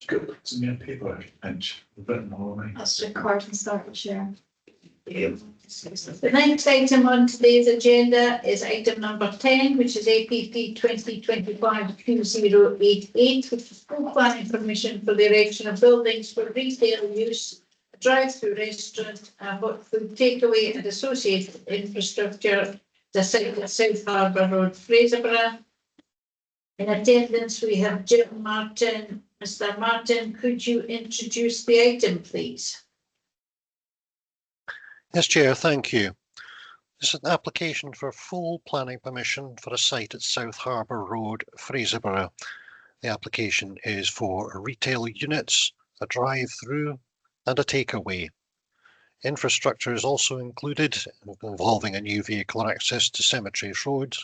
Good, it's in your paper, pinch, a bit more, right? That's record and start the share. The next item on today's agenda is item number 10, which is APP 2025-2088, which is full planning permission for the erection of buildings for retail use, a drive-through restaurant, hot food takeaway and associated infrastructure, the site at South Harbour Road, Fraserburgh. In attendance, we have Jim Martin. Mr. Martin, could you introduce the item, please? Yes, Chair, thank you. This is an application for full planning permission for a site at South Harbour Road, Fraserburgh. The application is for retail units, a drive-through and a takeaway. Infrastructure is also included, involving a new vehicle access to Cemetery Road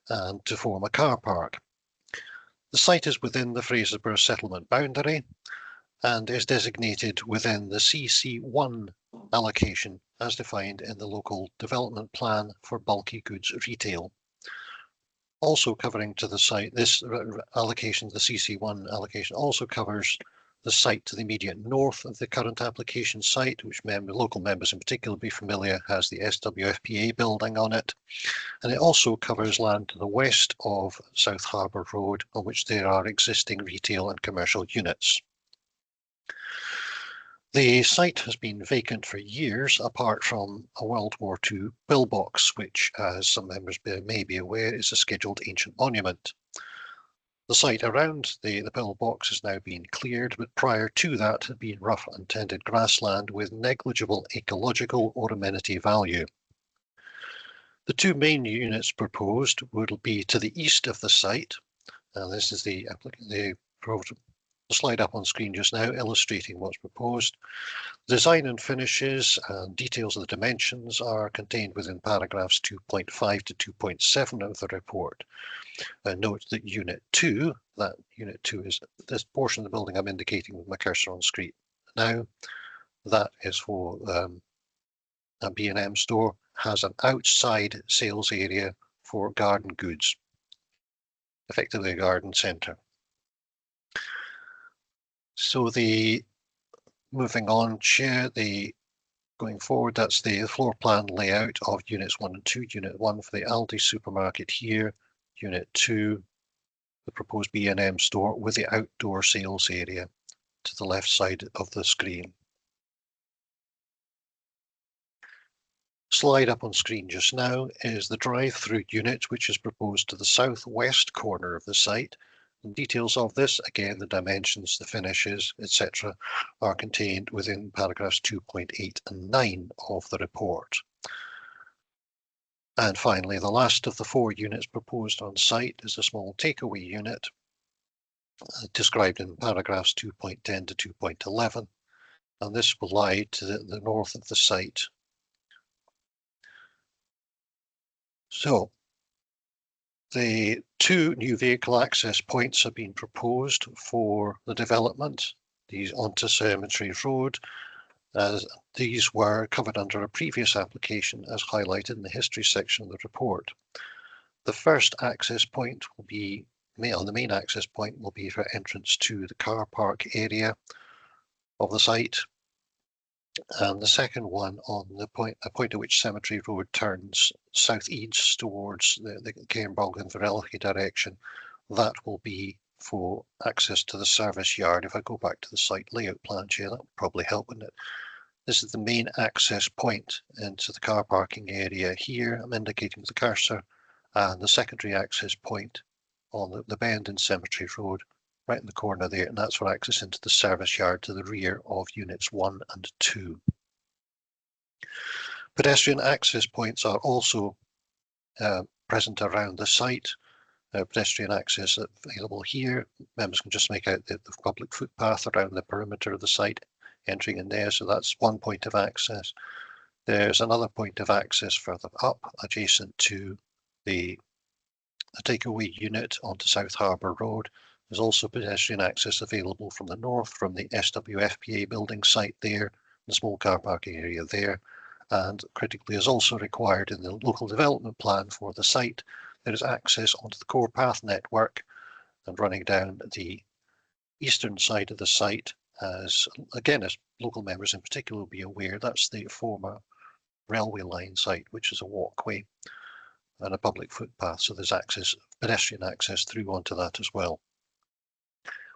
and to form a car park. The site is within the Fraserburgh settlement boundary and is designated within the CC1 allocation as defined in the local development plan for bulky goods retail. Also covering to the site, this allocation, the CC1 allocation, also covers the site to the immediate north of the current application site, which local members in particular will be familiar, has the SWFPA building on it. And it also covers land to the west of South Harbour Road, on which there are existing retail and commercial units. The site has been vacant for years, apart from a World War II pillbox, which, as some members may be aware, is a scheduled ancient monument. The site around the pillbox has now been cleared, but prior to that had been rough untended grassland with negligible ecological or amenity value. The two main units proposed would be to the east of the site, and this is the slide up on screen just now illustrating what's proposed. Design and finishes and details of the dimensions are contained within paragraphs 2.5 to 2.7 of the report. Note that Unit 2, is this portion of the building I'm indicating with my cursor on screen now. That is for a B&M store, has an outside sales area for garden goods, effectively a garden centre. So moving on, Chair, going forward, that's the floor plan layout of units 1 and 2. Unit 1 for the Aldi supermarket here, Unit 2, the proposed B&M store with the outdoor sales area to the left side of the screen. Slide up on screen just now is the drive-through unit, which is proposed to the southwest corner of the site. And details of this, again, the dimensions, the finishes, etc., are contained within paragraphs 2.8 and 9 of the report. And finally, the last of the 4 units proposed on site is a small takeaway unit, described in paragraphs 2.10 to 2.11, and this will lie to the north of the site. So, the 2 new vehicle access points have been proposed for the development, these onto Cemetery Road, as these were covered under a previous application as highlighted in the history section of the report. The first access point will be, the main access point will be for entrance to the car park area of the site. And the second one on a point at which Cemetery Road turns southeast towards the Cairnbog and Verelchy direction, that will be for access to the service yard. If I go back to the site layout plan, Chair, that would probably help, wouldn't it? This is the main access point into the car parking area here. I'm indicating with the cursor, and the secondary access point on the bend in Cemetery Road, right in the corner there, and that's for access into the service yard to the rear of units 1 and 2. Pedestrian access points are also present around the site. Pedestrian access available here. Members can just make out the public footpath around the perimeter of the site, entering in there, so that's one point of access. There's another point of access further up, adjacent to the takeaway unit onto South Harbour Road. There's also pedestrian access available from the north from the SWFPA building site there, the small car parking area there, and critically is also required in the local development plan for the site. There is access onto the core path network and running down the eastern side of the site, as local members in particular will be aware, that's the former railway line site, which is a walkway and a public footpath, so there's pedestrian access through onto that as well.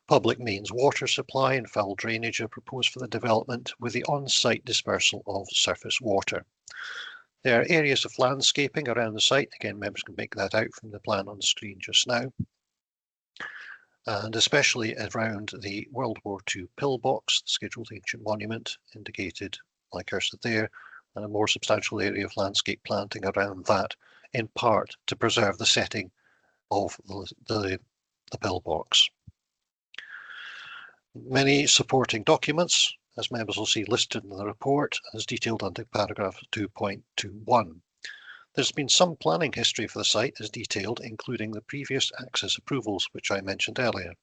Public mains water supply and foul drainage are proposed for the development, with the on-site dispersal of surface water. There are areas of landscaping around the site. Again, members can make that out from the plan on the screen just now. And especially around the World War II pillbox, the scheduled ancient monument indicated by cursor there, and a more substantial area of landscape planting around that, in part to preserve the setting of the pillbox. Many supporting documents, as members will see listed in the report, as detailed under paragraph 2.21. There's been some planning history for the site as detailed, including the previous access approvals, which I mentioned earlier.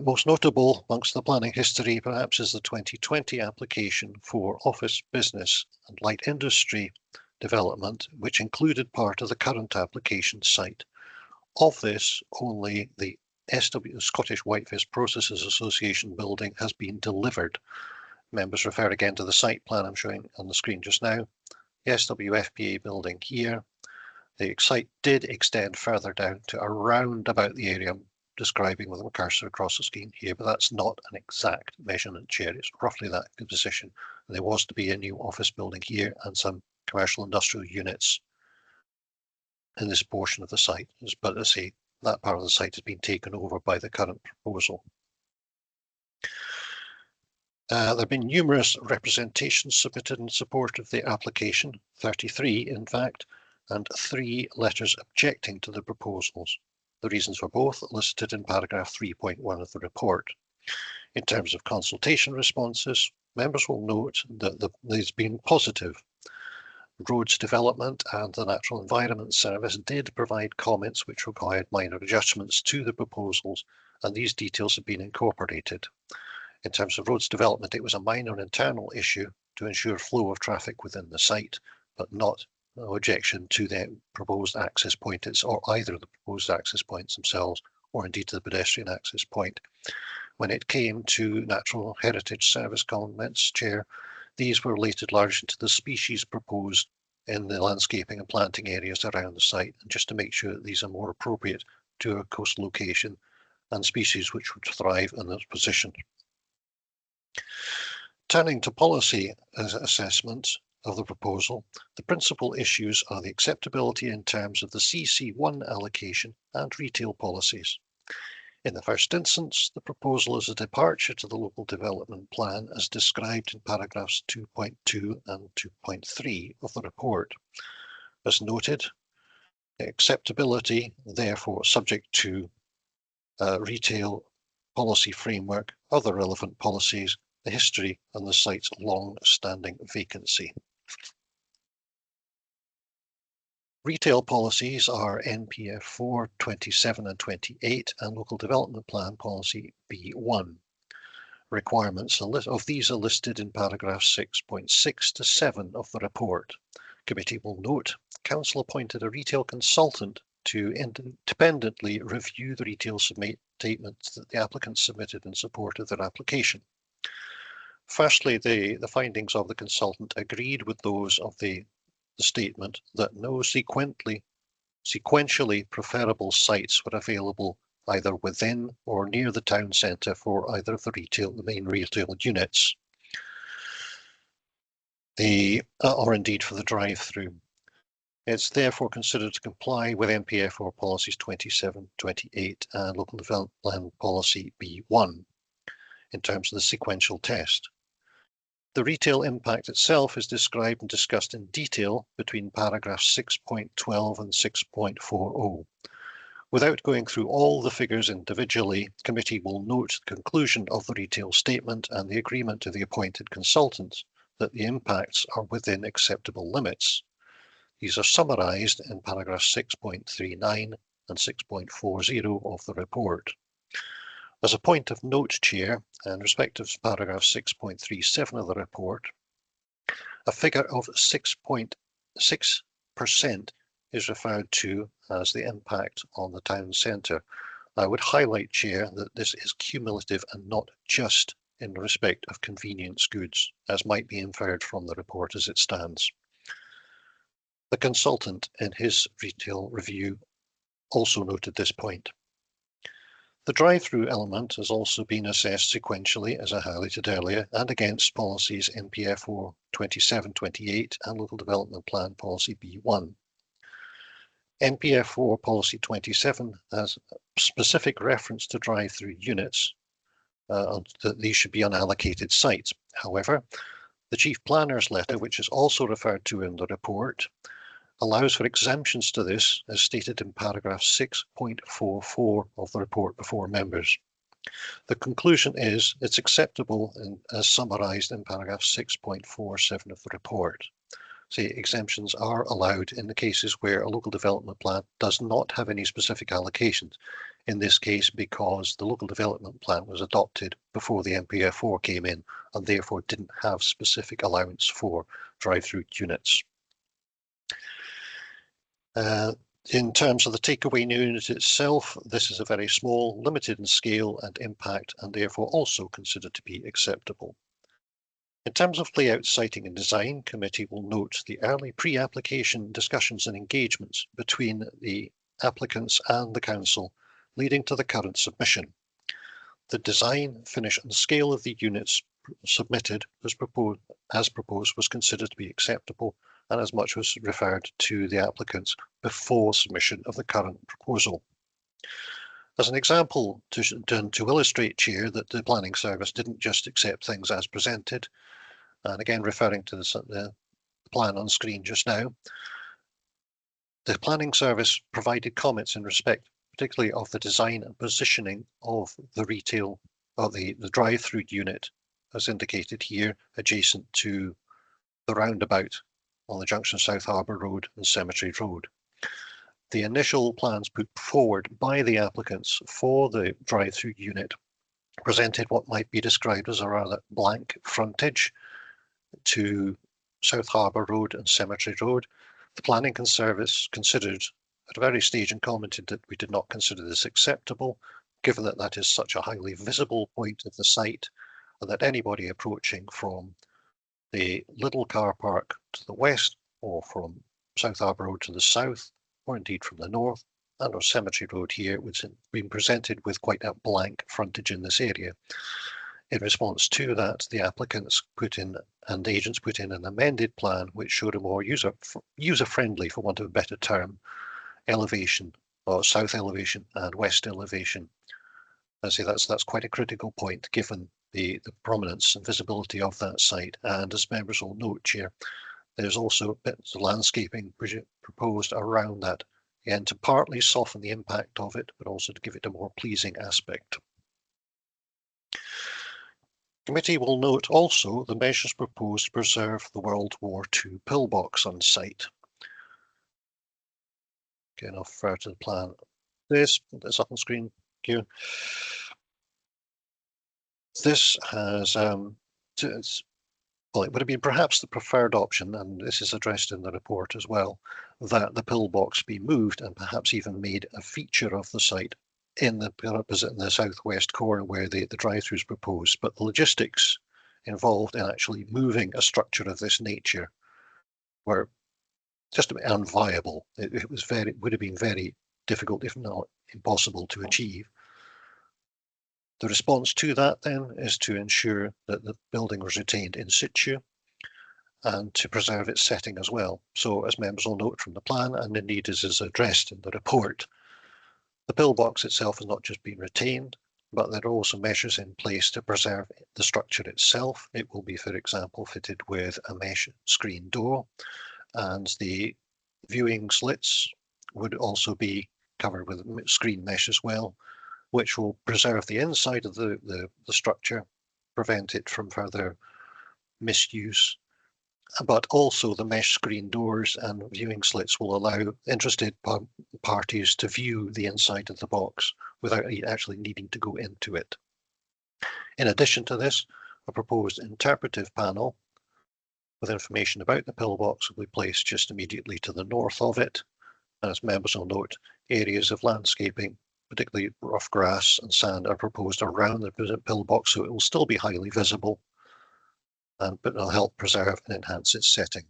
Most notable amongst the planning history perhaps is the 2020 application for office, business and light industry development, which included part of the current application site. Of this, only the Scottish Whitefish Processors Association building has been delivered. Members refer again to the site plan I'm showing on the screen just now. The SWFPA building here. The site did extend further down to around about the area I'm describing with a cursor across the screen here, but that's not an exact measurement, Chair. It's roughly that position. There was to be a new office building here and some commercial industrial units in this portion of the site. But as I say, that part of the site has been taken over by the current proposal. There have been numerous representations submitted in support of the application, 33 in fact, and 3 letters objecting to the proposals. The reasons for both listed in paragraph 3.1 of the report. In terms of consultation responses, members will note that these been positive. Roads Development and the Natural Environment Service did provide comments which required minor adjustments to the proposals, and these details have been incorporated. In terms of Roads Development, it was a minor internal issue to ensure flow of traffic within the site, but no objection to the proposed access points or either of the proposed access points themselves, or indeed to the pedestrian access point. When it came to Natural Heritage Service comments, Chair, these were related largely to the species proposed in the landscaping and planting areas around the site, and just to make sure that these are more appropriate to a coastal location and species which would thrive in this position. Turning to policy assessment of the proposal, the principal issues are the acceptability in terms of the CC1 allocation and retail policies. In the first instance, the proposal is a departure to the local development plan as described in paragraphs 2.2 and 2.3 of the report. As noted, acceptability, therefore, subject to retail policy framework, other relevant policies, the history and the site's long-standing vacancy. Retail policies are NPF 4, 27 and 28 and Local Development Plan Policy B1. Requirements of these are listed in paragraphs 6.6 to 7 of the report. Committee will note, Council appointed a retail consultant to independently review the retail statements that the applicants submitted in support of their application. Firstly, the findings of the consultant agreed with those of the statement that no sequentially preferable sites were available either within or near the town centre for either of the main retail units, or indeed for the drive-through. It's therefore considered to comply with NPF4 policies 27, 28 and Local Development Plan Policy B1 in terms of the sequential test. The retail impact itself is described and discussed in detail between paragraphs 6.12 and 6.40. Without going through all the figures individually, the committee will note the conclusion of the retail statement and the agreement of the appointed consultant that the impacts are within acceptable limits. These are summarised in paragraph 6.39 and 6.40 of the report. As a point of note, Chair, in respect of paragraph 6.37 of the report, a figure of 6.6% is referred to as the impact on the town centre. I would highlight, Chair, that this is cumulative and not just in respect of convenience goods, as might be inferred from the report as it stands. The consultant in his retail review also noted this point. The drive-through element has also been assessed sequentially, as I highlighted earlier, and against policies NPF 2728 and Local Development Plan Policy B1. NPF 4 Policy 27 has specific reference to drive-through units, that these should be unallocated sites. However, the Chief Planner's letter, which is also referred to in the report, allows for exemptions to this, as stated in paragraph 6.44 of the report before members. The conclusion is it's acceptable as summarised in paragraph 6.47 of the report. Say exemptions are allowed in the cases where a local development plan does not have any specific allocations. In this case, because the local development plan was adopted before the NPF4 came in and therefore didn't have specific allowance for drive-through units. In terms of the takeaway unit itself, this is a very small, limited in scale and impact, and therefore also considered to be acceptable. In terms of layout, siting and design, committee will note the early pre-application discussions and engagements between the applicants and the council leading to the current submission. The design, finish and scale of the units submitted as proposed was considered to be acceptable, and as much was referred to the applicants before submission of the current proposal. As an example, to illustrate, Chair, that the Planning Service didn't just accept things as presented, and again referring to the plan on screen just now, the Planning Service provided comments in respect particularly of the design and positioning of the retail, or the drive-through unit, as indicated here, adjacent to the roundabout on the junction of South Harbour Road and Cemetery Road. The initial plans put forward by the applicants for the drive-through unit presented what might be described as a rather blank frontage to South Harbour Road and Cemetery Road. The Planning Service considered at a very stage and commented that we did not consider this acceptable, given that that is such a highly visible point of the site, and that anybody approaching from the Little car park to the west, or from South Harbour Road to the south, or indeed from the north, and or Cemetery Road here, was being presented with quite a blank frontage in this area. In response to that, the applicants put in, and the agents put in, an amended plan which showed a more user-friendly, for want of a better term, elevation, or south elevation and west elevation. I say that's quite a critical point given the prominence and visibility of that site. And as members will note, Chair, there's also bits of landscaping proposed around that, again, to partly soften the impact of it, but also to give it a more pleasing aspect. Committee will note also the measures proposed to preserve the World War II pillbox on site. Again, I'll refer to the plan. This up on screen. Thank you. This has, well, it would have been perhaps the preferred option, and this is addressed in the report as well, that the pillbox be moved and perhaps even made a feature of the site in the southwest corner where the drive-through is proposed. But the logistics involved in actually moving a structure of this nature were just unviable. It would have been very difficult, if not impossible, to achieve. The response to that then is to ensure that the building was retained in situ and to preserve its setting as well. So, as members will note from the plan, and indeed as is addressed in the report, the pillbox itself has not just been retained, but there are also measures in place to preserve the structure itself. It will be, for example, fitted with a mesh screen door, and the viewing slits would also be covered with screen mesh as well, which will preserve the inside of the structure, prevent it from further misuse. But also the mesh screen doors and viewing slits will allow interested parties to view the inside of the box without actually needing to go into it. In addition to this, a proposed interpretive panel with information about the pillbox will be placed just immediately to the north of it. And as members will note, areas of landscaping particularly rough grass and sand, are proposed around the pillbox, so it will still be highly visible, but it'll help preserve and enhance its setting.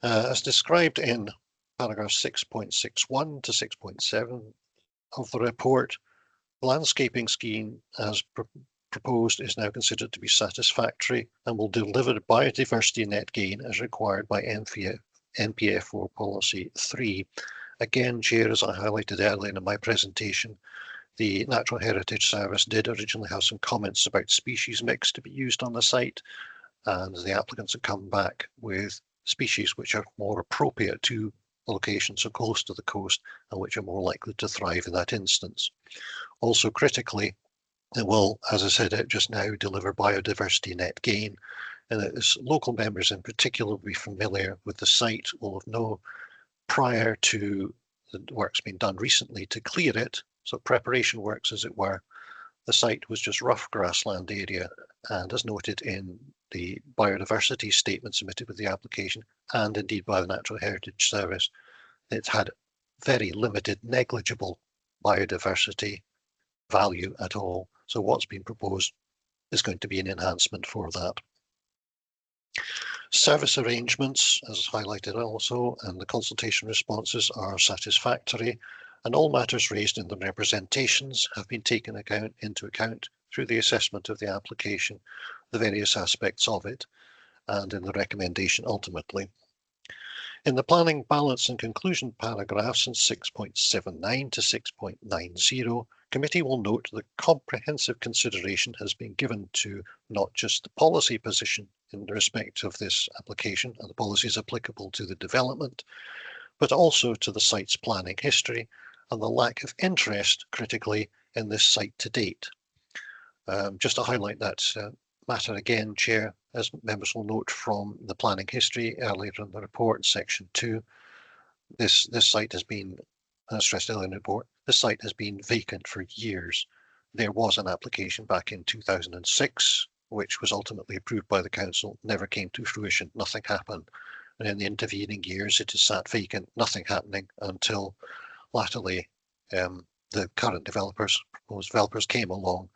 As described in paragraph 6.61 to 6.7 of the report, the landscaping scheme as proposed is now considered to be satisfactory and will deliver biodiversity net gain as required by NPF4 Policy 3. Again, Chair, as I highlighted earlier in my presentation, the Natural Heritage Service did originally have some comments about species mix to be used on the site, and the applicants have come back with species which are more appropriate to locations so close to the coast and which are more likely to thrive in that instance. Also critically, it will, as I said just now, deliver biodiversity net gain, and that as local members in particular will be familiar with the site, will have known prior to the works being done recently to clear it, so preparation works as it were, the site was just rough grassland area, and as noted in the biodiversity statement submitted with the application, and indeed by the Natural Heritage Service, it's had very limited, negligible biodiversity value at all. So what's been proposed is going to be an enhancement for that. Service arrangements, as highlighted also, and the consultation responses are satisfactory, and all matters raised in the representations have been taken into account through the assessment of the application, the various aspects of it, and in the recommendation ultimately. In the planning balance and conclusion paragraphs in 6.79 to 6.90, committee will note that comprehensive consideration has been given to not just the policy position in respect of this application and the policies applicable to the development, but also to the site's planning history and the lack of interest, critically, in this site to date. Just to highlight that matter again, Chair, as members will note from the planning history earlier in the report, section 2, this site has been, as stressed earlier in the report, this site has been vacant for years. There was an application back in 2006, which was ultimately approved by the council, never came to fruition, nothing happened. And in the intervening years, it has sat vacant, nothing happening until latterly the current proposed developers came along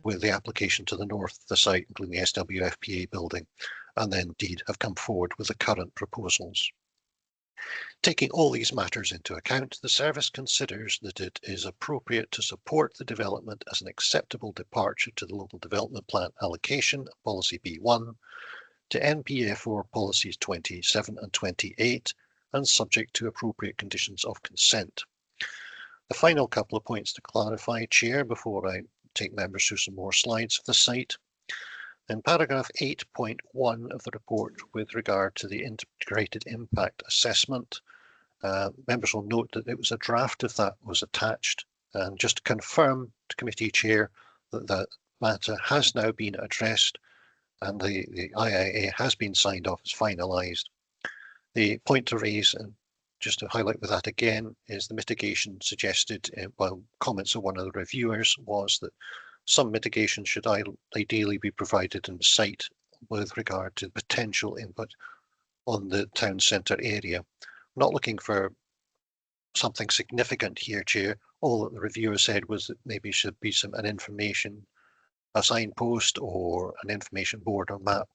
with the application to the north of the site, including the SWFPA building, and then indeed have come forward with the current proposals. Taking all these matters into account, the service considers that it is appropriate to support the development as an acceptable departure to the local development plan allocation, policy B1, to NPF4 policies 27 and 28, and subject to appropriate conditions of consent. The final couple of points to clarify, Chair, before I take members through some more slides of the site. In paragraph 8.1 of the report with regard to the integrated impact assessment, members will note that it was a draft of that was attached, and just to confirm to committee chair that that matter has now been addressed and the IIA has been signed off as finalised. The point to raise, and just to highlight with that again, is the mitigation suggested by comments of one of the reviewers was that some mitigation should ideally be provided in the site with regard to potential input on the town centre area. I'm not looking for something significant here, Chair. All that the reviewer said was that maybe should be a signpost or an information board or map,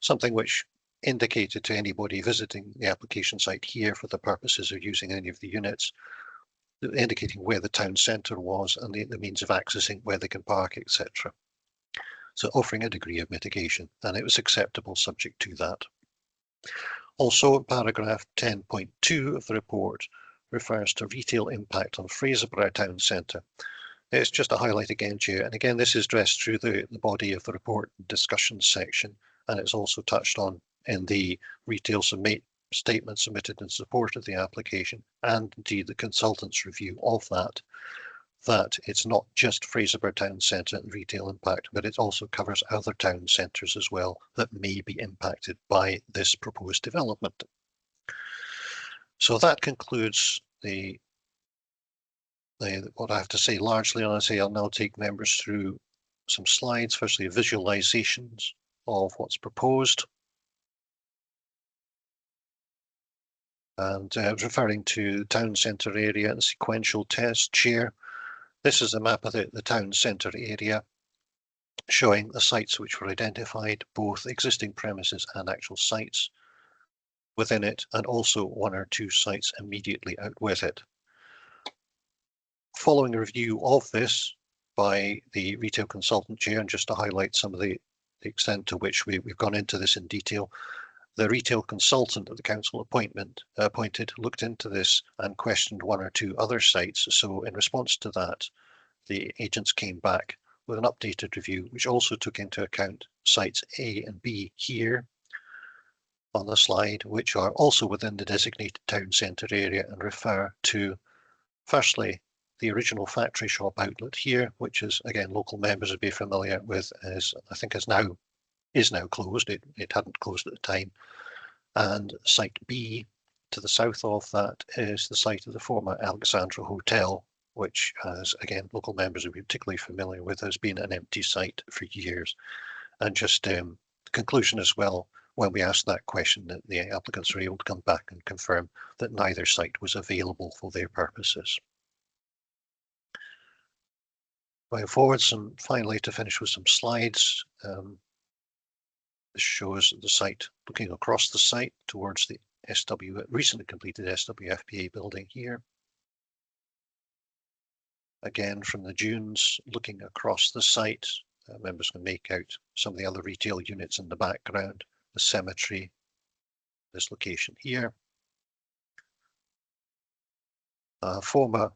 something which indicated to anybody visiting the application site here for the purposes of using any of the units, indicating where the town centre was and the means of accessing where they can park, etc. So offering a degree of mitigation, and it was acceptable subject to that. Also, paragraph 10.2 of the report refers to retail impact on Fraserburgh town centre. It's just a highlight again, Chair, and again this is addressed through the body of the report discussion section, and it's also touched on in the retail statement submitted in support of the application, and indeed the consultant's review of that it's not just Fraserburgh town centre and retail impact, but it also covers other town centres as well that may be impacted by this proposed development. So that concludes what I have to say largely, and I'll now take members through some slides, firstly visualizations of what's proposed. And I was referring to town centre area and sequential test, Chair. This is a map of the town centre area showing the sites which were identified, both existing premises and actual sites within it, and also one or two sites immediately out with it. Following a review of this by the retail consultant, Chair, and just to highlight some of the extent to which we've gone into this in detail, the retail consultant that the council appointed looked into this and questioned one or two other sites. So in response to that, the agents came back with an updated review, which also took into account sites A and B here on the slide, which are also within the designated town centre area and refer to, firstly, the original factory shop outlet here, which is, again, local members would be familiar with, as I think is now closed. It hadn't closed at the time. And site B to the south of that is the site of the former Alexandra Hotel, which, as again, local members will be particularly familiar with, has been an empty site for years. And just conclusion as well, when we asked that question, that the applicants were able to come back and confirm that neither site was available for their purposes. Going forwards, and finally to finish with some slides, this shows the site, looking across the site towards the recently completed SWFPA building here. Again, from the dunes, looking across the site, members can make out some of the other retail units in the background, the cemetery, this location here. Former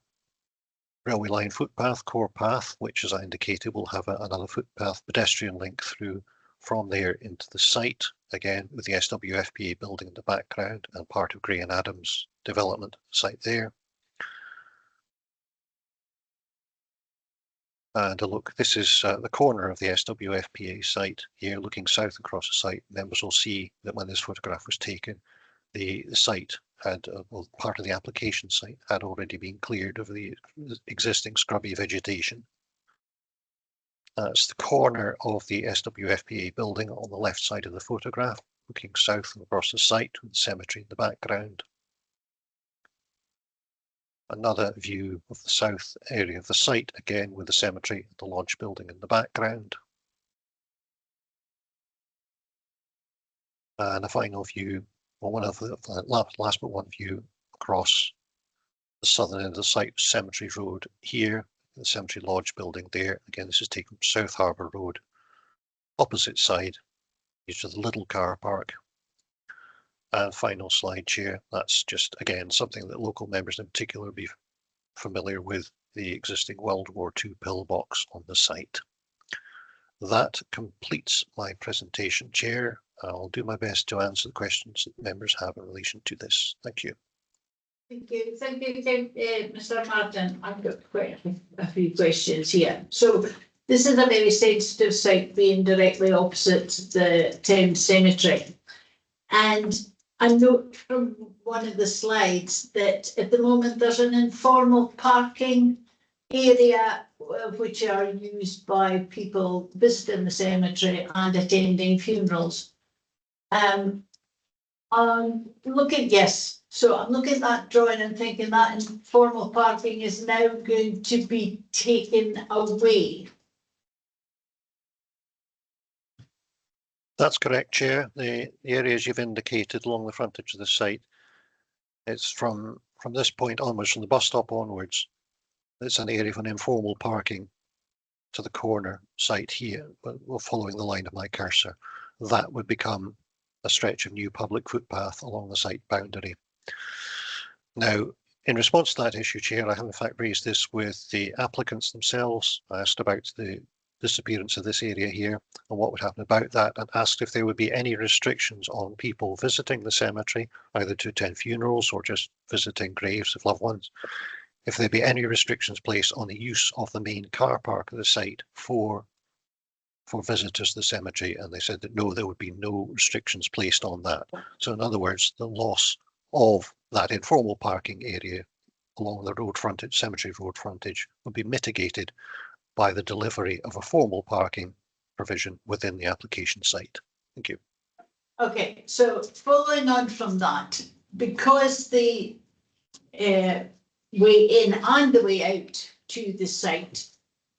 railway line footpath, core path, which, as I indicated, will have another footpath pedestrian link through from there into the site, again with the SWFPA building in the background and part of Gray and Adams development site there. And a look, this is the corner of the SWFPA site here, looking south across the site. Members will see that when this photograph was taken, the site had, well, part of the application site had already been cleared of the existing scrubby vegetation. That's the corner of the SWFPA building on the left side of the photograph, looking south across the site with the cemetery in the background. Another view of the south area of the site, again with the cemetery and the lodge building in the background. And a final view, or one of the last but one view across the southern end of the site, Cemetery Road here, the Cemetery Lodge building there. Again, this is taken from South Harbour Road, opposite side, used to the little car park. And final slide, Chair, that's just, again, something that local members in particular will be familiar with, the existing World War II pillbox on the site. That completes my presentation, Chair. I'll do my best to answer the questions that members have in relation to this. Thank you. Thank you, Mr. Martin. I've got quite a few questions here. So this is a very sensitive site, being directly opposite the town cemetery. And I note from one of the slides that at the moment there's an informal parking area which are used by people visiting the cemetery and attending funerals. So I'm looking at that drawing and thinking that informal parking is now going to be taken away. That's correct, Chair. The areas you've indicated along the frontage of the site, it's from this point onwards, from the bus stop onwards, it's an area of an informal parking to the corner site here, but we're following the line of my cursor. That would become a stretch of new public footpath along the site boundary. Now, in response to that issue, Chair, I have in fact raised this with the applicants themselves. I asked about the disappearance of this area here and what would happen about that, and asked if there would be any restrictions on people visiting the cemetery, either to attend funerals or just visiting graves of loved ones, if there'd be any restrictions placed on the use of the main car park of the site for visitors to the cemetery, and they said that no, there would be no restrictions placed on that. So in other words, the loss of that informal parking area along the road frontage, cemetery road frontage, would be mitigated by the delivery of a formal parking provision within the application site. Thank you. Okay, so following on from that, because the way in and the way out to the site,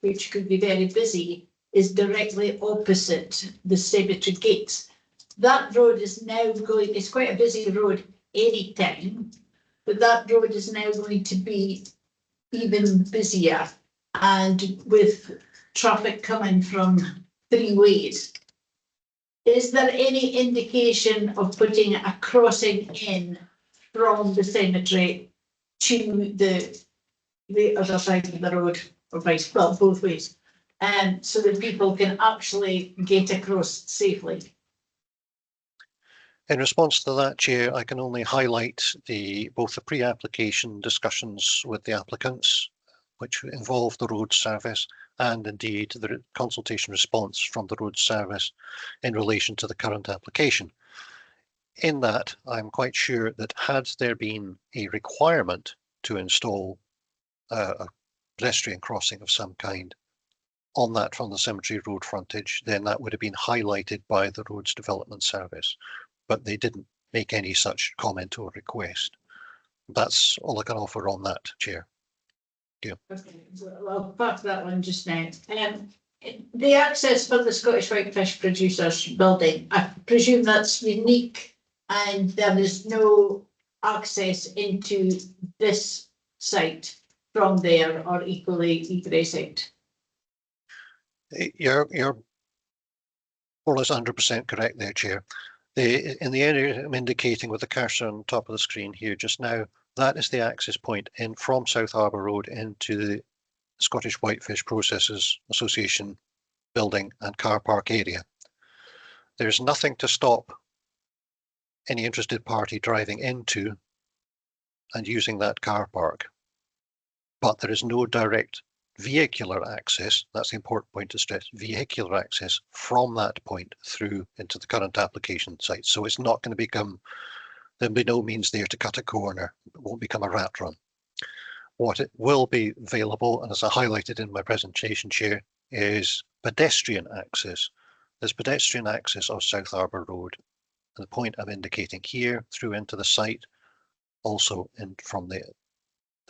which could be very busy, is directly opposite the cemetery gates. That road is now going, it's quite a busy road anytime, but that road is now going to be even busier and with traffic coming from 3 ways. Is there any indication of putting a crossing in from the cemetery to the other side of the road, or vice, well, both ways, so that people can actually get across safely? In response to that, Chair, I can only highlight both the pre-application discussions with the applicants, which involve the road service, and indeed the consultation response from the road service in relation to the current application. In that, I'm quite sure that had there been a requirement to install a pedestrian crossing of some kind on that from the cemetery road frontage, then that would have been highlighted by the Roads Development Service, but they didn't make any such comment or request. That's all I can offer on that, Chair. Okay, well, I'll park that one just now. The access for the Scottish Whitefish Producers building, I presume that's unique and there is no access into this site from there or equally egress out. You're more or less 100% correct there, Chair. In the area I'm indicating with the cursor on top of the screen here just now, that is the access point in from South Harbour Road into the Scottish Whitefish Processors Association building and car park area. There's nothing to stop any interested party driving into and using that car park, but there is no direct vehicular access. That's the important point to stress, vehicular access from that point through into the current application site. So it's not going to become, there'll be no means there to cut a corner. It won't become a rat run. What it will be available, and as I highlighted in my presentation, Chair, is pedestrian access. There's pedestrian access of South Harbour Road, and the point I'm indicating here through into the site, also in from the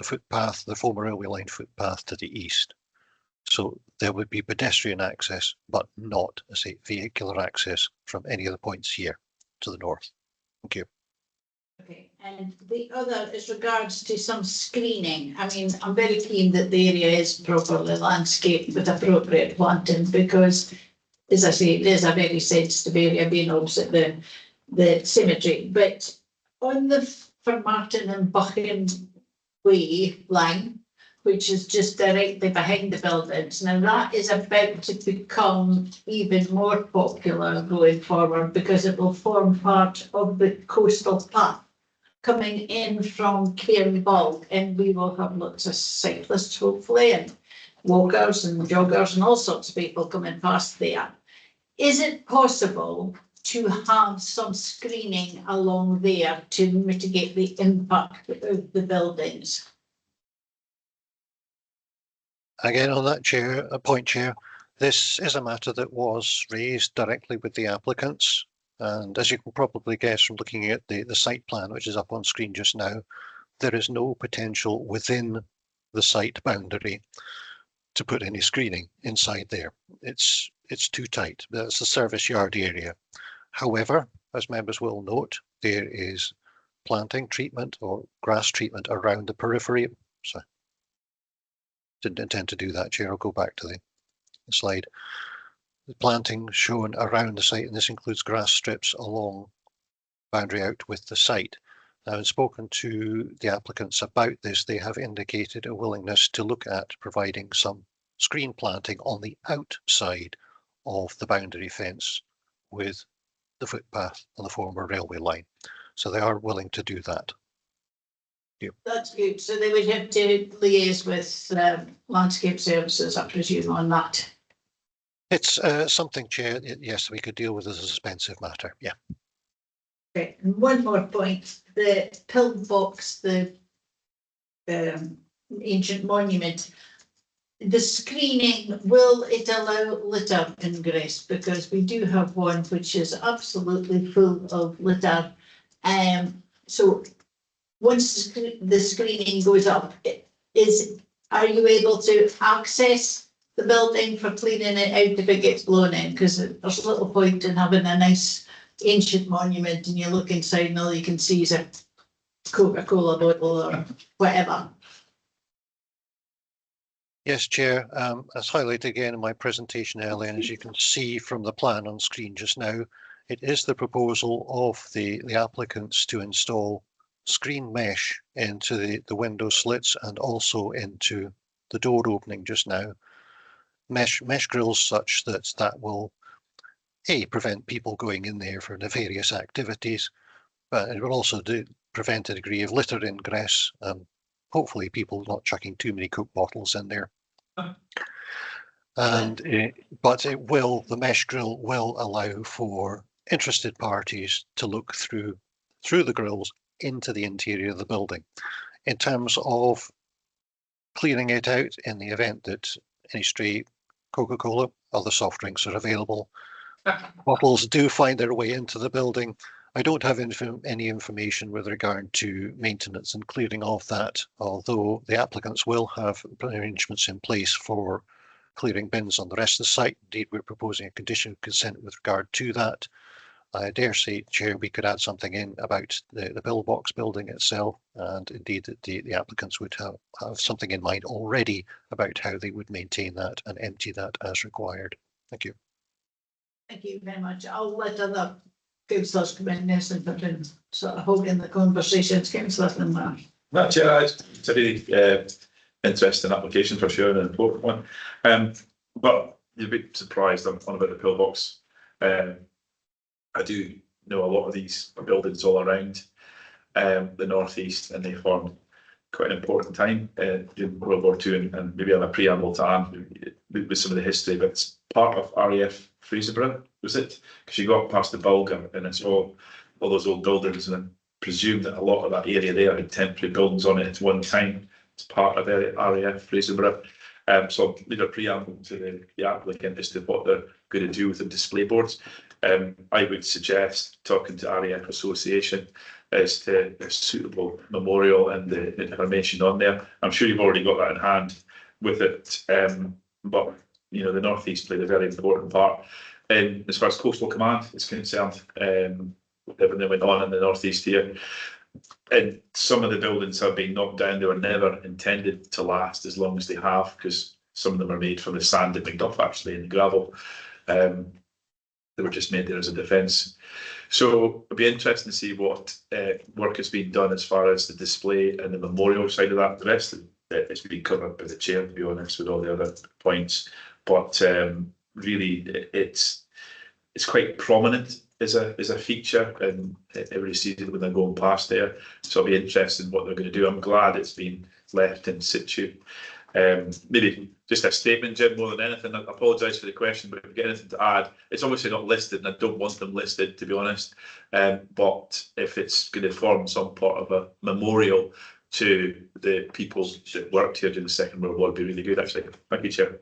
footpath, the former railway line footpath to the east. So there would be pedestrian access, but not, I say, vehicular access from any of the points here to the north. Thank you. Okay, and the other is regards to some screening. I mean, I'm very keen that the area is properly landscaped with appropriate planting because, as I say, it is a very sensitive area being opposite the cemetery. But on the for Martin and Buchan Way line, which is just directly behind the buildings. Now that is about to become even more popular going forward because it will form part of the coastal path coming in from Cairnbulk, and we will have lots of cyclists hopefully and walkers and joggers and all sorts of people coming past there. Is it possible to have some screening along there to mitigate the impact of the buildings? Again, on that point, Chair, this is a matter that was raised directly with the applicants. And as you can probably guess from looking at the site plan, which is up on screen just now, there is no potential within the site boundary to put any screening inside there. It's too tight. That's the service yard area. However, as members will note, there is planting treatment or grass treatment around the periphery. So didn't intend to do that, Chair. I'll go back to the slide. The planting shown around the site, and this includes grass strips along boundary out with the site. Now, I've spoken to the applicants about this. They have indicated a willingness to look at providing some screen planting on the outside of the boundary fence with the footpath on the former railway line. So they are willing to do that. Yeah. That's good. So they would have to liaise with landscape services, I presume, on that. It's something, Chair, yes, we could deal with as a suspensive matter. Yeah. Okay, and one more point, the pillbox, the ancient monument, the screening, will it allow litter ingress? Because we do have one which is absolutely full of litter. so once the screening goes up, are you able to access the building for cleaning it out if it gets blown in? Because there's a little point in having a nice ancient monument and you look inside and all you can see is a Coca-Cola bottle or whatever. Yes, Chair. As highlighted again in my presentation earlier, and as you can see from the plan on screen just now, it is the proposal of the applicants to install screen mesh into the window slits and also into the door opening just now. Mesh grills such that will prevent people going in there for nefarious activities, but it will also prevent a degree of litter ingress. Hopefully people not chucking too many Coke bottles in there. And but the mesh grill will allow for interested parties to look through the grills into the interior of the building. In terms of clearing it out in the event that any stray Coca-Cola, other soft drinks are available, bottles do find their way into the building. I don't have any information with regard to maintenance and clearing of that, although the applicants will have arrangements in place for clearing bins on the rest of the site. Indeed, we're proposing a condition of consent with regard to that. I dare say, Chair, we could add something in about the pillbox building itself, and indeed that the applicants would have something in mind already about how they would maintain that and empty that as required. Thank you. Thank you very much. I'll let other councillors come in next and put in sort of holding the conversations, councillor Finlay. No, Chair, it's a really interesting application for sure, and an important one. But you'd be surprised on about the pillbox. I do know a lot of these buildings all around the northeast, and they formed quite an important time during World War II, and maybe on a preamble to Anne with some of the history, but it's part of RAF Fraserburgh, was it? Because you got past the Bulga and it's all those old buildings, and I presume that a lot of that area there had temporary buildings on it at one time. It's part of the RAF Fraserburgh. So leave a preamble to the applicant as to what they're going to do with the display boards. I would suggest talking to RAF Association as to a suitable memorial and the information on there. I'm sure you've already got that in hand with it, but you know the northeast played a very important part. As far as Coastal Command is concerned, everything that went on in the northeast here, and some of the buildings have been knocked down. They were never intended to last as long as they have, because some of them are made from the sand that picked up actually in the gravel. They were just made there as a defence. So it'll be interesting to see what work has been done as far as the display and the memorial side of that. The rest of it is being covered by the chair, to be honest, with all the other points. But really, it's quite prominent as a feature, and everybody sees it when they're going past there. So it'll be interesting what they're going to do. I'm glad it's been left in situ. Maybe just a statement, Jim, more than anything. I apologise for the question, but if you get anything to add, it's obviously not listed, and I don't want them listed, to be honest. But if it's going to form some part of a memorial to the people that worked here during the Second World War, it'd be really good, actually. Thank you, Chair.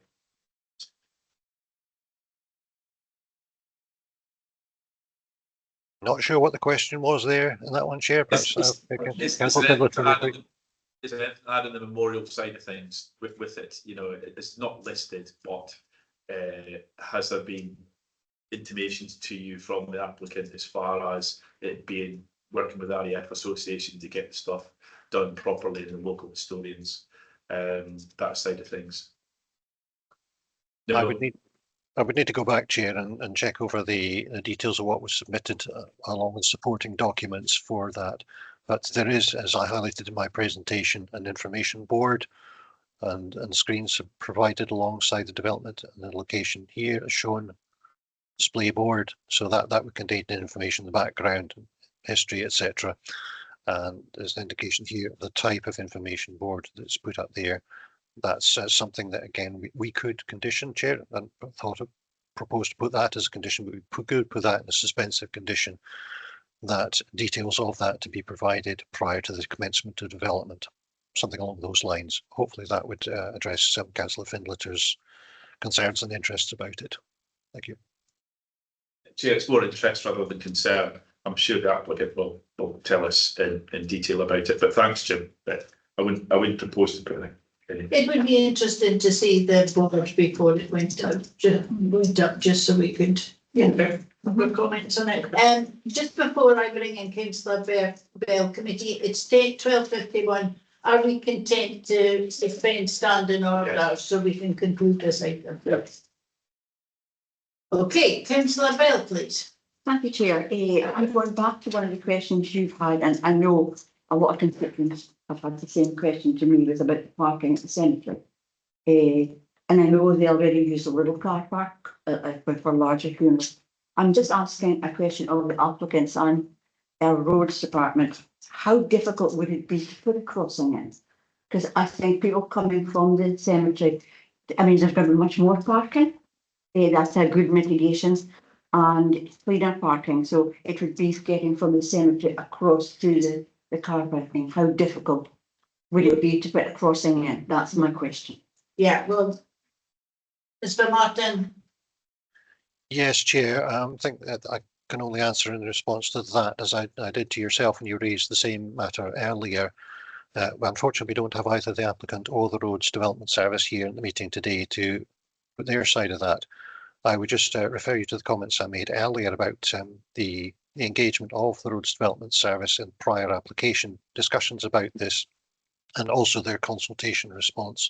Not sure what the question was there in that one, Chair. Perhaps Is it adding the memorial side of things with it? You know, it's not listed, but has there been intimations to you from the applicant as far as it being working with RAF Association to get the stuff done properly and the local historians, that side of things? No. I would need to go back, Chair, and check over the details of what was submitted along with supporting documents for that. But there is, as I highlighted in my presentation, an information board and screens provided alongside the development, and the location here is shown, display board, so that would contain the information, the background, history, etc. And there's an indication here of the type of information board that's put up there. That's something that, again, we could condition, Chair, and proposed to put that as a condition, but we could put that in a suspensive condition, that details of that to be provided prior to the commencement of development, something along those lines. Hopefully that would address Councillor Findlater's concerns and interests about it. Thank you. Chair, it's more interest rather than concern. I'm sure the applicant will tell us in detail about it. But thanks, Jim. I wouldn't propose to put any. It would be interesting to see the board before it went up, just so we could, have comments on it. Just before I bring in Councillor Bell committee, it's 12:51. Are we content to suspend standing order? Yes. So we can conclude this item? Yes. Okay, Councillor Bell, please. Thank you, Chair. I'm going back to one of the questions you've had, and I know a lot of constituents have had the same question to me, was about the parking at the cemetery. And I know they already use the little car park for larger funerals. I'm just asking a question of the applicants and our roads department. How difficult would it be to put a crossing in? Because I think people coming from the cemetery, I mean, there's going to be much more parking. That's a good mitigation, and cleaner parking. So it would be getting from the cemetery across to the car parking. How difficult would it be to put a crossing in? That's my question. Yeah, well, Mr. Martin. Yes, Chair. I think that I can only answer in response to that, as I did to yourself when you raised the same matter earlier. Unfortunately, we don't have either the applicant or the Roads Development Service here in the meeting today to put their side of that. I would just refer you to the comments I made earlier about the engagement of the Roads Development Service in prior application discussions about this, and also their consultation response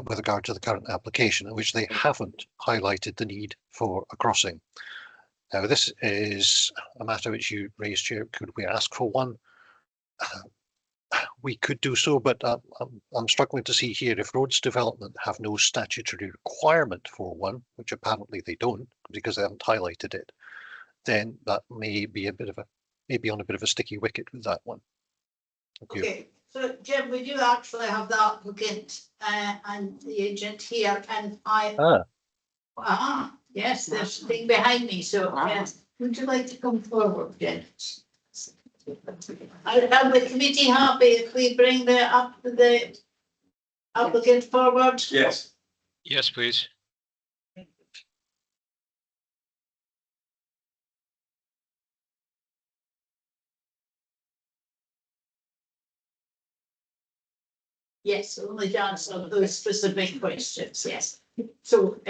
with regard to the current application, in which they haven't highlighted the need for a crossing. Now, this is a matter which you raised, Chair. Could we ask for one? We could do so, but I'm struggling to see here if roads development have no statutory requirement for one, which apparently they don't because they haven't highlighted it, then that may be on a bit of a sticky wicket with that one. Okay, so Jim, we do actually have the applicant and the agent here, and yes, there's something behind me, so would you like to come forward, Jen? Are the committee happy if we bring the applicant forward? Yes. Yes, please. Yes, only to answer those specific questions, yes. So,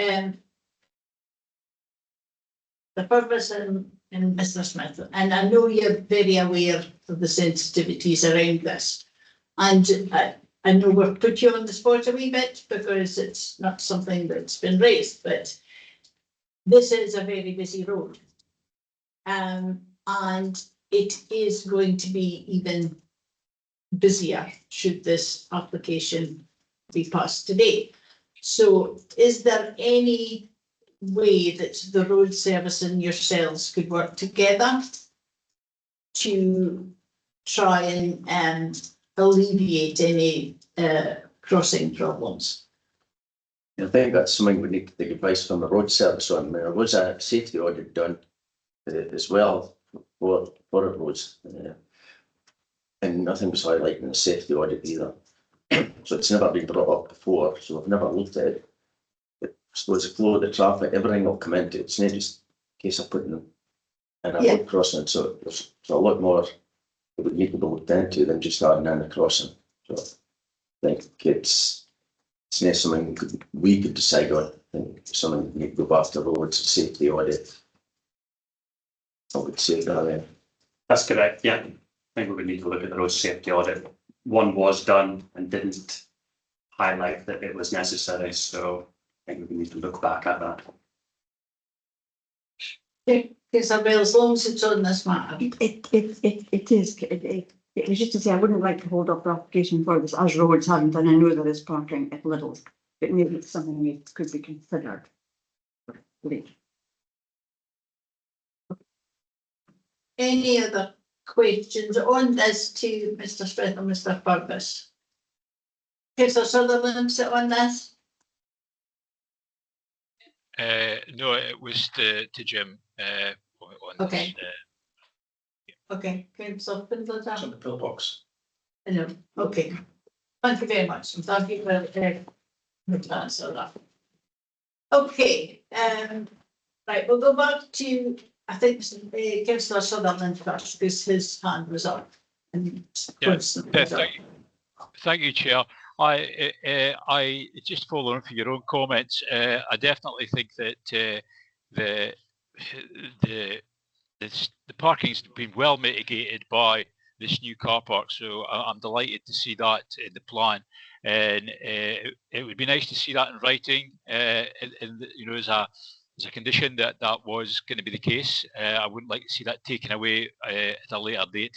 the purpose and Mr. Smith, and I know you're very aware of the sensitivities around this. And I know we've put you on the spot a wee bit because it's not something that's been raised, but this is a very busy road. And it is going to be even busier should this application be passed today. So is there any way that the road service and yourselves could work together to try and alleviate any crossing problems? I think that's something we need to take advice from the road service on. There was a safety audit done as well for roads, and nothing was highlighting the safety audit either. So it's never been brought up before, so I've never looked at it. But I suppose the flow of the traffic, everything will come into it. It's not just a case of putting them in a road crossing. So there's a lot more that would need to be looked into than just adding in the crossing. So I think it's not something we could decide on. I think it's something we need to go back to roads safety audit. I would say that. That's correct, yeah. I think we would need to look at the road safety audit. One was done and didn't highlight that it was necessary, so I think we need to look back at that. Isabel, as long as it's on this matter. It is. It was just to say I wouldn't like to hold up the application for this as roads haven't, and I know there is parking at Lidl, but maybe it's something that could be considered later. Any other questions on this to Mr. Smith and Mr. Purvis? Councillor Sutherland on this? No, it was to Jim. On Okay. This, Okay, Councillor Findler. It's on the pillbox. No, okay. Thank you very much. And thank you for the answer that. Okay, right, we'll go back to I think Councillor Sutherland first, because his hand was up. And Yeah, Constance was up. Thank you, Chair. I just follow on from your own comments. I definitely think that the parking's been well mitigated by this new car park, so I'm delighted to see that in the plan. And it would be nice to see that in writing, you know, as a condition that was going to be the case. I wouldn't like to see that taken away at a later date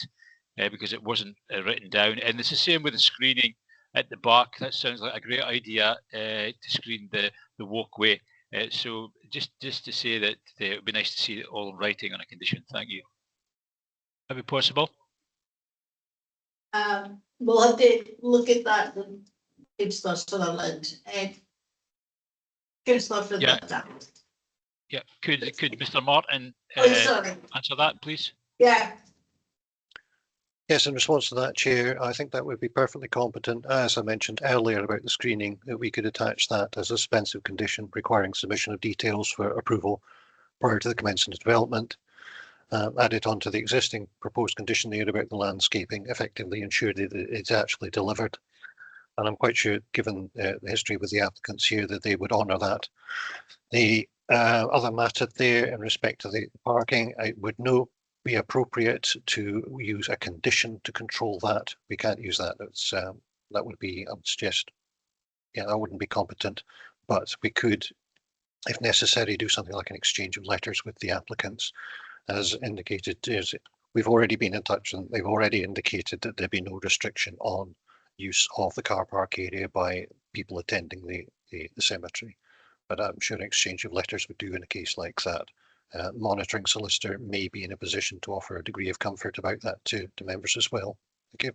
because it wasn't written down. And it's the same with the screening at the back. That sounds like a great idea to screen the walkway. So just to say that it would be nice to see it all in writing on a condition. Thank you. Would that be possible? We'll have to look at that and Councillor Sutherland and Councillor Fitzgerald. Yeah. Could Mr. Martin Sorry. answer that, please? Yeah. Yes, in response to that, Chair, I think that would be perfectly competent. As I mentioned earlier about the screening, that we could attach that as a suspensive condition requiring submission of details for approval prior to the commencement of development. Add it onto the existing proposed condition there about the landscaping, effectively ensure that it's actually delivered. And I'm quite sure, given the history with the applicants here, that they would honour that. The other matter there in respect to the parking, it would no be appropriate to use a condition to control that. We can't use that. It's that would be, I would suggest, yeah, that wouldn't be competent. But we could, if necessary, do something like an exchange of letters with the applicants. As indicated, we've already been in touch and they've already indicated that there'd be no restriction on use of the car park area by people attending the cemetery. But I'm sure an exchange of letters would do in a case like that. Monitoring solicitor may be in a position to offer a degree of comfort about that to members as well. Thank you.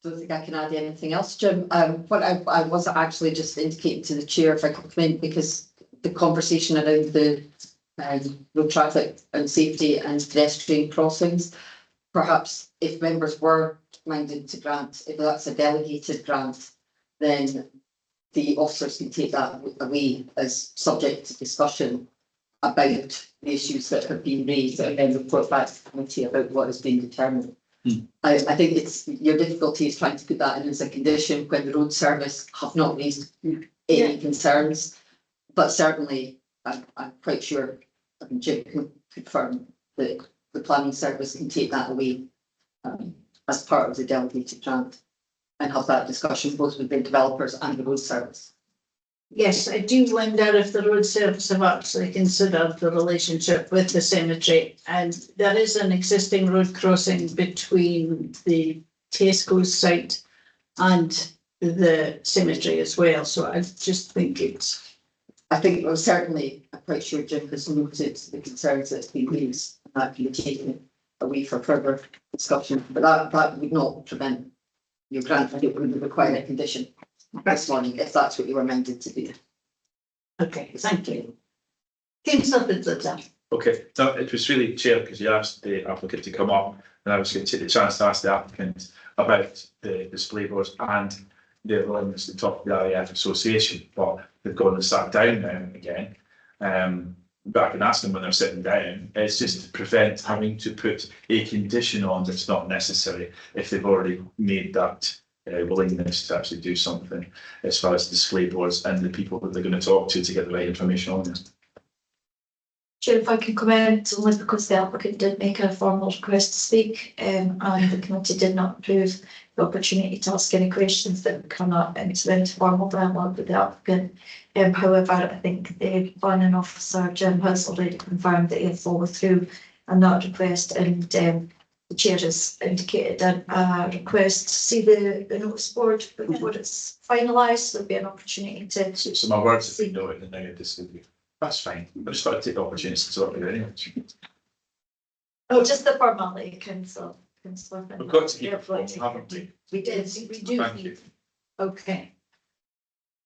Don't think I can add anything else, Jim. What I was actually just indicating to the chair, if I could come in, because the conversation around the road traffic and safety and pedestrian crossings, perhaps if members were minded to grant, if that's a delegated grant, then the officers can take that away as subject to discussion about the issues that have been raised and then report back to the committee about what has been determined. I think it's your difficulty is trying to put that in as a condition when the road service have not raised any concerns. But certainly, I'm quite sure Jim can confirm that the planning service can take that away as part of the delegated grant and have that discussion both with the developers and the road service. Yes, I do wonder if the road service have actually considered the relationship with the cemetery, and there is an existing road crossing between the Tesco's site and the cemetery as well. So I just think it's. I think well, certainly I'm quite sure Jim has noted the concerns that's been raised and that can be taken away for further discussion. But that would not prevent your grant, and it would require a condition this morning if that's what you were minded to do. Okay, thank you. Councillor Fitzgerald. Okay, no, it was really, Chair, because you asked the applicant to come up, and I was going to take the chance to ask the applicant about the display boards and their willingness to talk to the RAF Association, but they've gone and sat down now again. But I can ask them when they're sitting down. It's just to prevent having to put a condition on that's not necessary if they've already made that willingness to actually do something as far as display boards and the people that they're going to talk to get the right information on it. Chair, if I can comment, only because the applicant did make a formal request to speak and the committee did not approve the opportunity to ask any questions that would come up, and it's an informal dialogue with the applicant. However, I think the planning officer, Jim, has already confirmed that he'll follow through on that request, and the chair has indicated a request to see the notice board before it's finalised. There'll be an opportunity to. So my words have been noted and now you're disagreeing. That's fine. I just thought I'd take the opportunity to sort it anyway. Oh, just the formality, Councillor. We've got to keep it formal, haven't we? We did, we do. Thank you. Okay.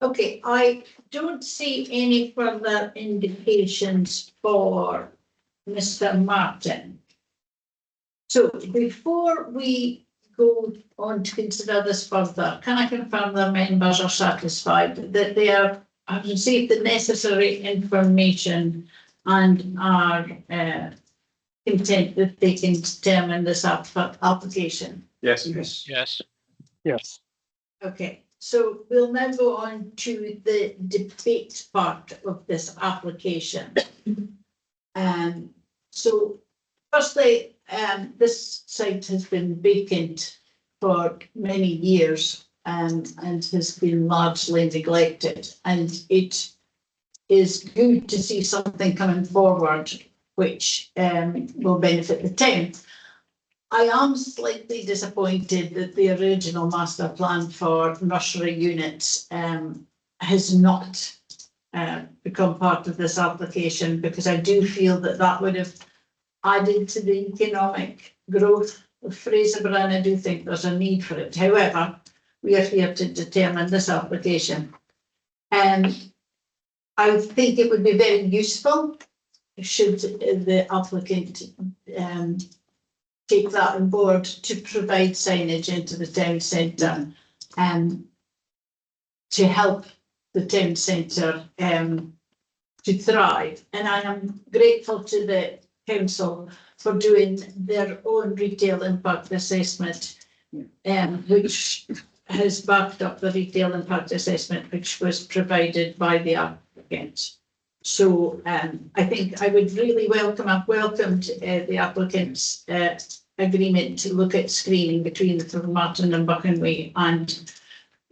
Okay, I don't see any further indications for Mr. Martin. So before we go on to consider this further, can I confirm that members are satisfied that they have received the necessary information and are content that they can determine this application? Yes. Yes. Yes. Okay, so we'll now go on to the debate part of this application. So firstly, this site has been vacant for many years and has been largely neglected, and it is good to see something coming forward which will benefit the town. I am slightly disappointed that the original master plan for nursery units has not become part of this application, because I do feel that that would have added to the economic growth of Fraserburgh, and I do think there's a need for it. However, we are here to determine this application. I think it would be very useful should the applicant take that on board to provide signage into the town centre to help the town centre to thrive. And I am grateful to the council for doing their own retail impact assessment, which has backed up the retail impact assessment which was provided by the applicant. So I think I would really welcomed the applicant's agreement to look at screening between the Martin and Buchan Way and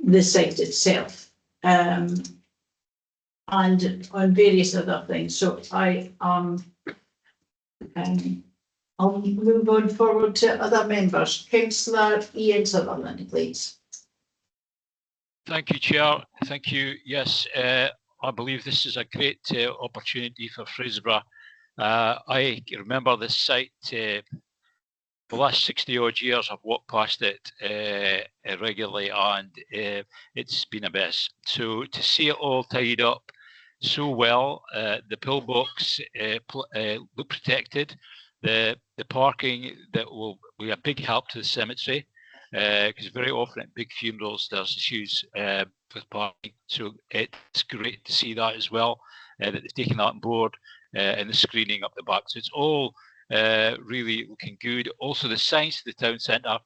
the site itself, and on various other things. So I'll move on forward to other members. Councillor Ian Sutherland, please. Thank you, Chair. Thank you. Yes, I believe this is a great opportunity for Fraserburgh. I remember this site the last 60 odd years. I've walked past it regularly, and it's been a mess. So to see it all tidied up so well, the pillbox look protected, the parking that will be a big help to the cemetery, because very often at big funerals there's issues with parking. So it's great to see that as well, that they've taken that on board, and the screening up the back. So it's all really looking good. Also the signs to the town centre,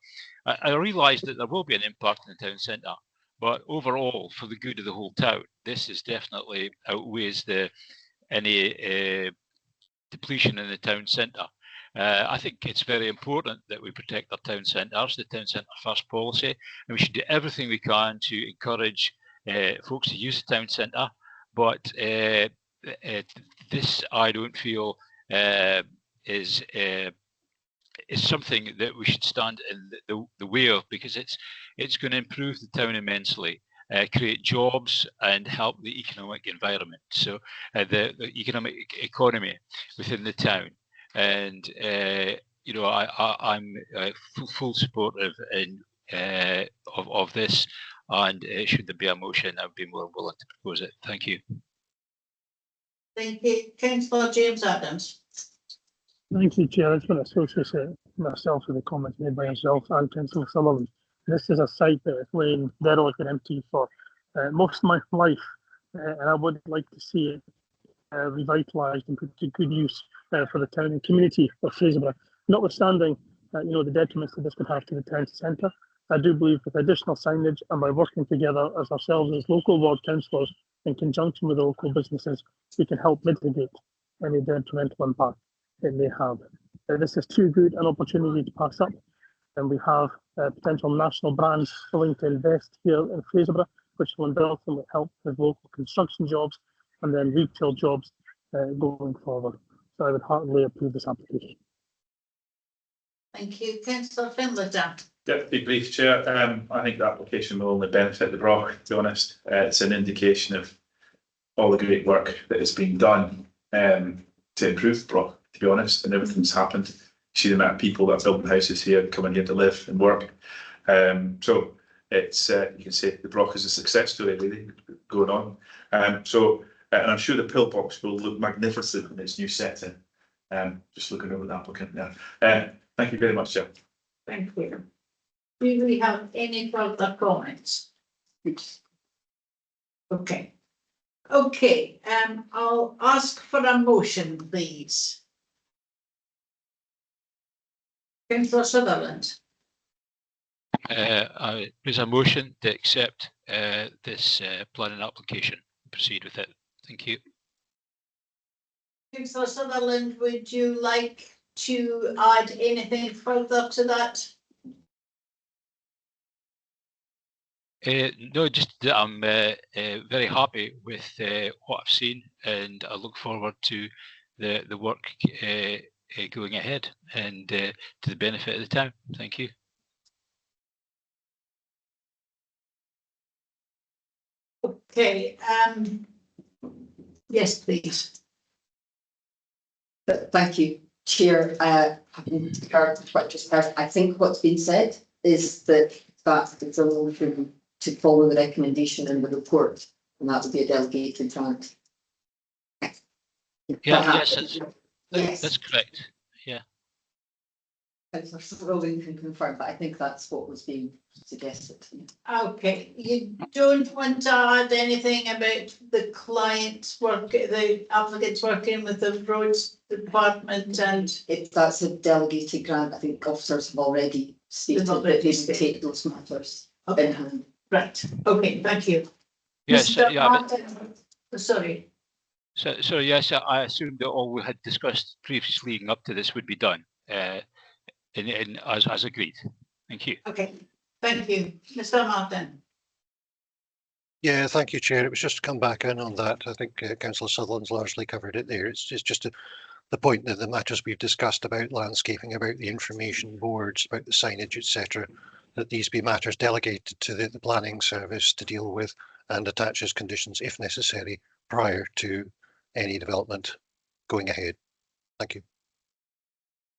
I realise that there will be an impact in the town centre, but overall for the good of the whole town, this is definitely outweighs any depletion in the town centre. I think it's very important that we protect our town centres, the town centre first policy, and we should do everything we can to encourage folks to use the town centre. But this, I don't feel, is something that we should stand in the way of, because it's going to improve the town immensely, create jobs and help the economic environment. So the economic economy within the town. And you know, I'm full supportive of this, and should there be a motion, I'd be more willing to propose it. Thank you. Thank you. Councillor James Adams. Thank you, Chair. I just want to associate myself with the comments made by yourself and Councillor Sutherland. This is a site that has lain derelict and empty for most of my life, and I would like to see it revitalised and put to good use for the town and community of Fraserburgh. Notwithstanding, you know, the detriments that this could have to the town centre, I do believe with additional signage and by working together as ourselves as local ward councillors in conjunction with the local businesses, we can help mitigate any detrimental impact it may have. This is too good an opportunity to pass up, and we have potential national brands willing to invest here in Fraserburgh, which will ultimately help with local construction jobs and then retail jobs going forward. So I would heartily approve this application. Thank you. Councillor Findlayton. Yeah, be brief, Chair. I think the application will only benefit the Broch, to be honest. It's an indication of all the great work that has been done to improve the Broch, to be honest, and everything's happened. You see the amount of people that are building houses here, coming here to live and work. So it's, you can say the Broch is a success story, really, going on. And I'm sure the pillbox will look magnificent in its new setting. Just looking over the applicant now. Thank you very much, Chair. Thank you. Do we have any further comments? Okay. Okay, I'll ask for a motion, please. Councillor Sutherland. There's a motion to accept this planning application. Proceed with it. Thank you. Councillor Sutherland, would you like to add anything further to that? No, just that I'm very happy with what I've seen, and I look forward to the work going ahead and to the benefit of the town. Thank you. Okay, yes, please. But thank you, Chair. Having heard what just heard, I think what's been said is that it's a motion to follow the recommendation in the report, and that would be a delegated grant. Yes, Yes. that's correct. Yeah. Councillor Sutherland can confirm, but I think that's what was being suggested. Okay, you don't want to add anything about the client's work, the applicants working with the roads department and If that's a delegated grant, I think officers have already stated that they will take those matters in hand. right, okay, thank you. Yes, Mr. yeah. Martin, sorry. So yes, I assumed that all we had discussed previously leading up to this would be done, and as agreed. Thank you. Okay, thank you. Mr. Martin. Yeah, thank you, Chair. It was just to come back in on that. I think Councillor Sutherland's largely covered it there. It's just the point that the matters we've discussed about landscaping, about the information boards, about the signage, etc., that these be matters delegated to the planning service to deal with and attach as conditions if necessary prior to any development going ahead. Thank you.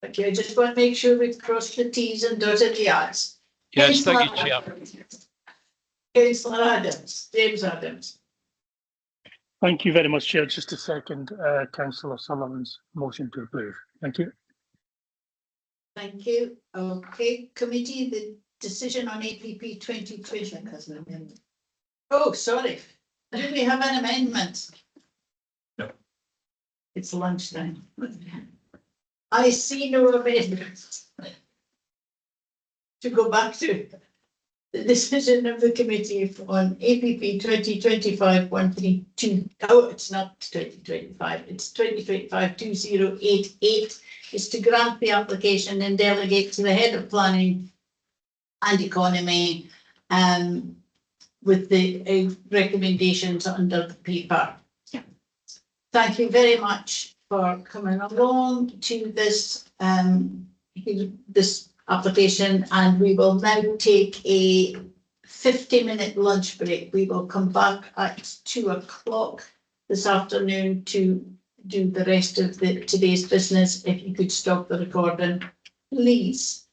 Thank you. I just want to make sure we've crossed the T's and dotted the I's. Yes, thank you, Chair. Councillor Adams, James Adams. Thank you very much, Chair. Just a second, Councillor Sullivan's motion to approve. Thank you. Thank you. Okay, committee, the decision on APP 2020. Oh, sorry. Do we have an amendment? No. It's lunchtime. I see no amendments. To go back to the decision of the committee on APP 2025-132. Oh, it's not 2025, it's 2025-2088 is to grant the application and delegate to the head of planning and economy with the recommendations under the paper. Thank you very much for coming along to this this application, and we will now take a 50-minute lunch break. We will come back at 2 o'clock this afternoon to do the rest of today's business. If you could stop the recording, please.